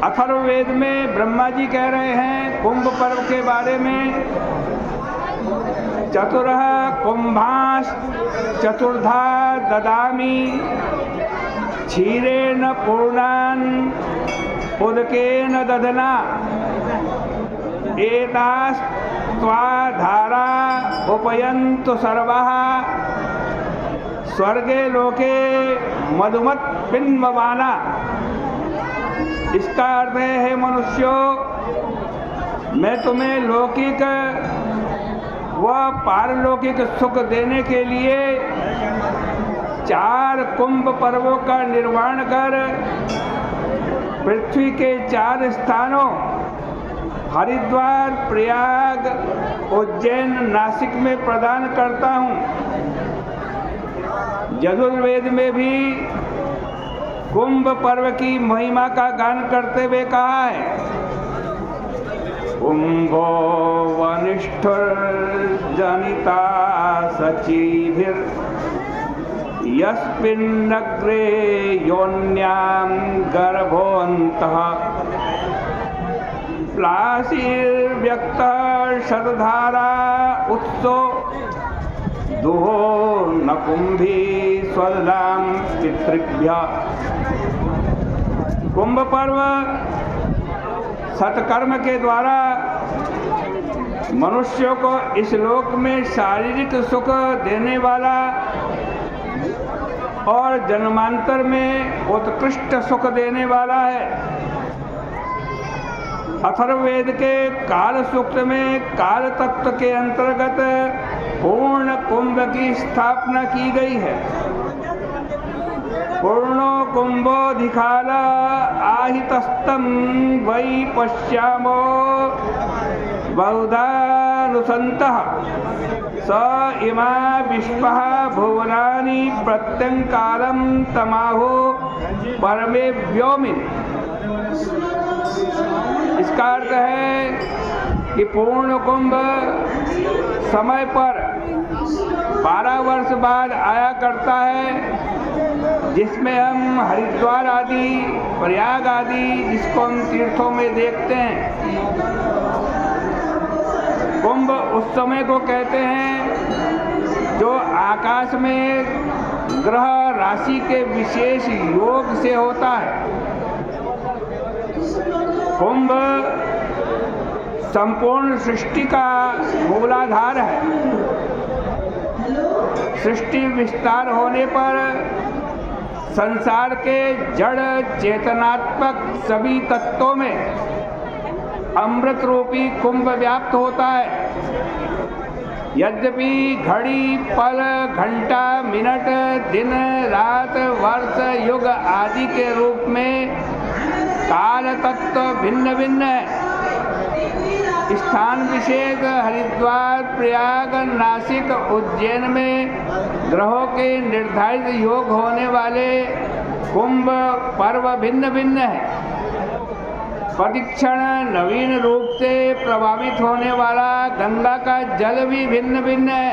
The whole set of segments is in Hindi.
अथर्ववेद में ब्रह्मा जी कह रहे हैं कुंभ पर्व के बारे में, चतुरः कुंभांश चतुर्धा ददामि क्षीरेण पूर्णान उदकेन दधना एतास्त्वा धारा उपयन्तु सर्वः स्वर्गे लोके मधुमत पिन्वमाना। इसका अर्थ है मनुष्यों, मैं तुम्हें लौकिक व पारलौकिक सुख देने के लिए 4 कुंभ पर्वों का निर्माण कर पृथ्वी के 4 स्थानों हरिद्वार, प्रयाग, उज्जैन, नासिक में प्रदान करता हूँ। यजुर्वेद में भी कुंभ पर्व की महिमा का गान करते हुए कहा है, कुंभो वनिष्ठुर जनिता सचीभिर यस्मिन्नग्रे योन्यां गर्भोऽन्तः प्लासिर्व्यक्तः शतधारा उत्सो दुहो न कुंभी स्वदाम पितृभ्यः। कुंभ पर्व सत्कर्म के द्वारा मनुष्यों को इस लोक में शारीरिक सुख देने वाला और जन्मांतर में उत्कृष्ट सुख देने वाला है। अथर्ववेद के काल सूक्त में काल तत्व के अंतर्गत पूर्ण कुंभ की स्थापना की गई है। पूर्णो कुंभोऽधिकाल आहितस्तं वै पश्यामो बहुधानुसन्तः स इमा विश्वः भुवनानि प्रत्यंकालं तमाहो परमे व्योमिन्। इसका अर्थ है कि पूर्ण कुंभ समय पर 12 वर्ष बाद आया करता है, जिसमें हम हरिद्वार आदि, प्रयाग आदि, जिसको हम तीर्थों में देखते हैं। कुंभ उस समय को कहते हैं जो आकाश में ग्रह राशि के विशेष योग से होता है। कुंभ संपूर्ण सृष्टि का मूलाधार है। सृष्टि विस्तार होने पर संसार के जड़ चेतनात्मक सभी तत्वों में अमृत रूपी कुंभ व्याप्त होता है। यद्यपि घड़ी, पल, घंटा, मिनट, दिन, रात, वर्ष, युग आदि के रूप में काल तत्व भिन्न भिन्न है। स्थान विशेष हरिद्वार, प्रयाग, नासिक, उज्जैन में ग्रहों के निर्धारित योग होने वाले कुंभ पर्व भिन्न भिन्न है। प्रतिक्षण नवीन रूप से प्रभावित होने वाला गंगा का जल भी भिन्न भिन्न है।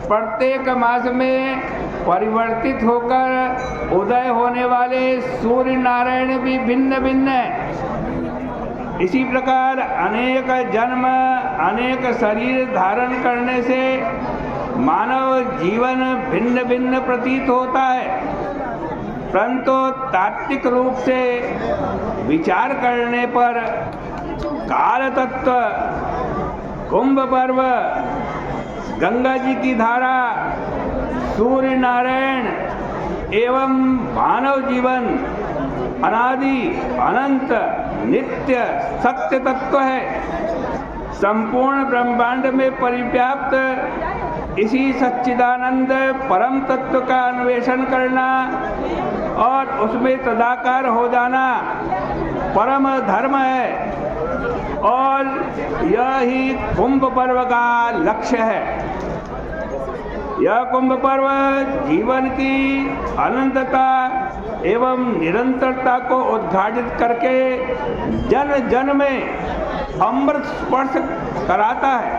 प्रत्येक मास में परिवर्तित होकर उदय होने वाले सूर्य नारायण भी भिन्न भिन्न है। इसी प्रकार अनेक जन्म, अनेक शरीर धारण करने से मानव जीवन भिन्न भिन्न प्रतीत होता है, परंतु तात्विक रूप से विचार करने पर काल तत्व, कुंभ पर्व, गंगा जी की धारा, सूर्य नारायण एवं मानव जीवन अनादि अनंत नित्य सत्य तत्व है। संपूर्ण ब्रह्मांड में परिव्याप्त इसी सच्चिदानंद परम तत्व का अन्वेषण करना और उसमें तदाकार हो जाना परम धर्म है, और यह ही कुंभ पर्व का लक्ष्य है। यह कुंभ पर्व जीवन की अनंतता एवं निरंतरता को उद्घाटित करके जन जन में अमृत स्पर्श कराता है।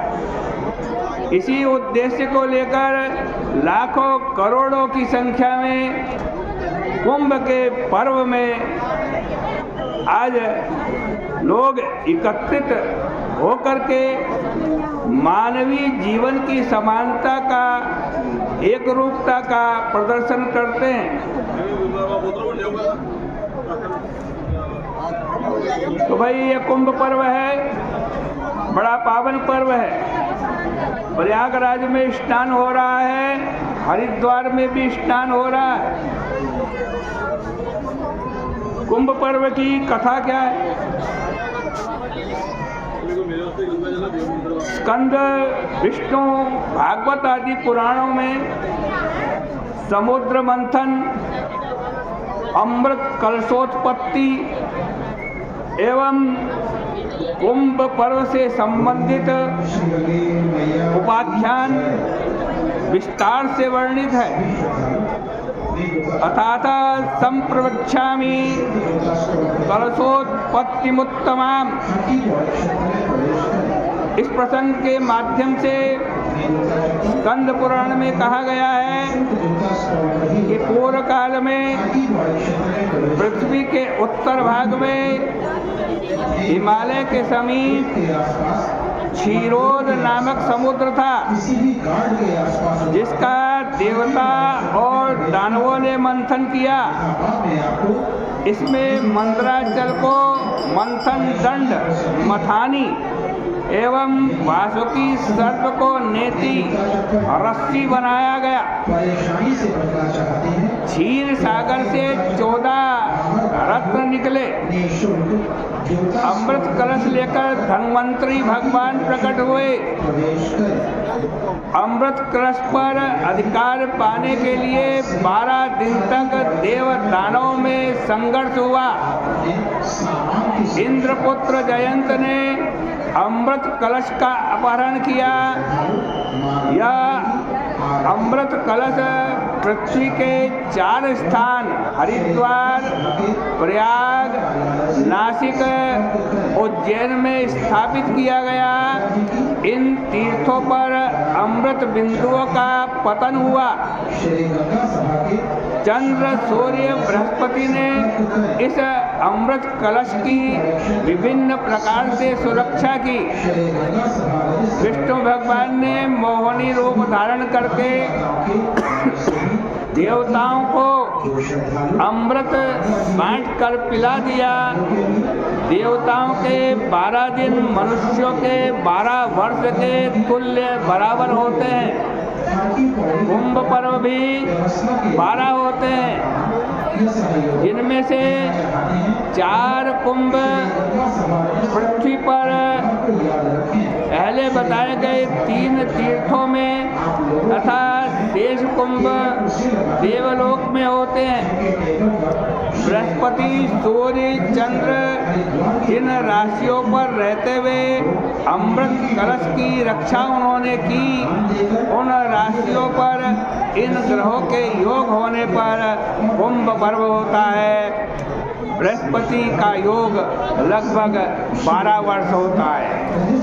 इसी उद्देश्य को लेकर लाखों करोड़ों की संख्या में कुंभ के पर्व में आज लोग एकत्रित होकर के मानवीय जीवन की समानता का, एक रूपता का प्रदर्शन करते हैं। तो भाई ये कुंभ पर्व है, बड़ा पावन पर्व है। प्रयागराज में स्नान हो रहा है, हरिद्वार में भी स्नान हो रहा है। कुंभ पर्व की कथा क्या है? स्कंद, विष्णु, भागवत आदि पुराणों में समुद्र मंथन, अमृत कलशोत्पत्ति एवं कुंभ पर्व से संबंधित उपाख्यान विस्तार से वर्णित है। अथात संप्रवक्ष्यामि कलशोत्पत्तिमुत्तमाम्। इस प्रसंग के माध्यम से स्कंद पुराण में कहा गया है कि पूर्व काल में पृथ्वी के उत्तर भाग में हिमालय के समीप क्षीरोद नामक समुद्र था, जिसका देवता और दानवों ने मंथन किया। इसमें मंदराचल को मंथन दंड, मथानी एवं वासुकी सर्प को नेति रस्सी बनाया गया। क्षीर सागर से 14 रत्न निकले। अमृत कलश लेकर धन्वंतरी भगवान प्रकट हुए। अमृत कलश पर अधिकार पाने के लिए 12 दिन तक देव दानव में संघर्ष हुआ। इंद्रपुत्र जयंत ने अमृत कलश का अपहरण किया। यह अमृत कलश पृथ्वी के 4 स्थान हरिद्वार, प्रयाग, नासिक, उज्जैन में स्थापित किया गया। इन तीर्थों पर अमृत बिंदुओं का पतन हुआ। चंद्र, सूर्य, बृहस्पति ने इस अमृत कलश की विभिन्न प्रकार से सुरक्षा की। विष्णु भगवान ने मोहिनी रूप धारण करके देवताओं को अमृत बांट कर पिला दिया। देवताओं के 12 दिन मनुष्यों के 12 वर्ष के तुल्य बराबर होते हैं। कुंभ पर्व भी 12 होते हैं, जिनमें से 4 कुंभ पृथ्वी पर पहले बताए गए 3 तीर्थों में तथा शेष कुंभ देवलोक में होते हैं। बृहस्पति, सूर्य, चंद्र जिन राशियों पर रहते हुए अमृत कलश की रक्षा उन्होंने की, उन राशियों पर इन ग्रहों के योग होने पर कुंभ पर्व होता है। बृहस्पति का योग लगभग 12 वर्ष होता है।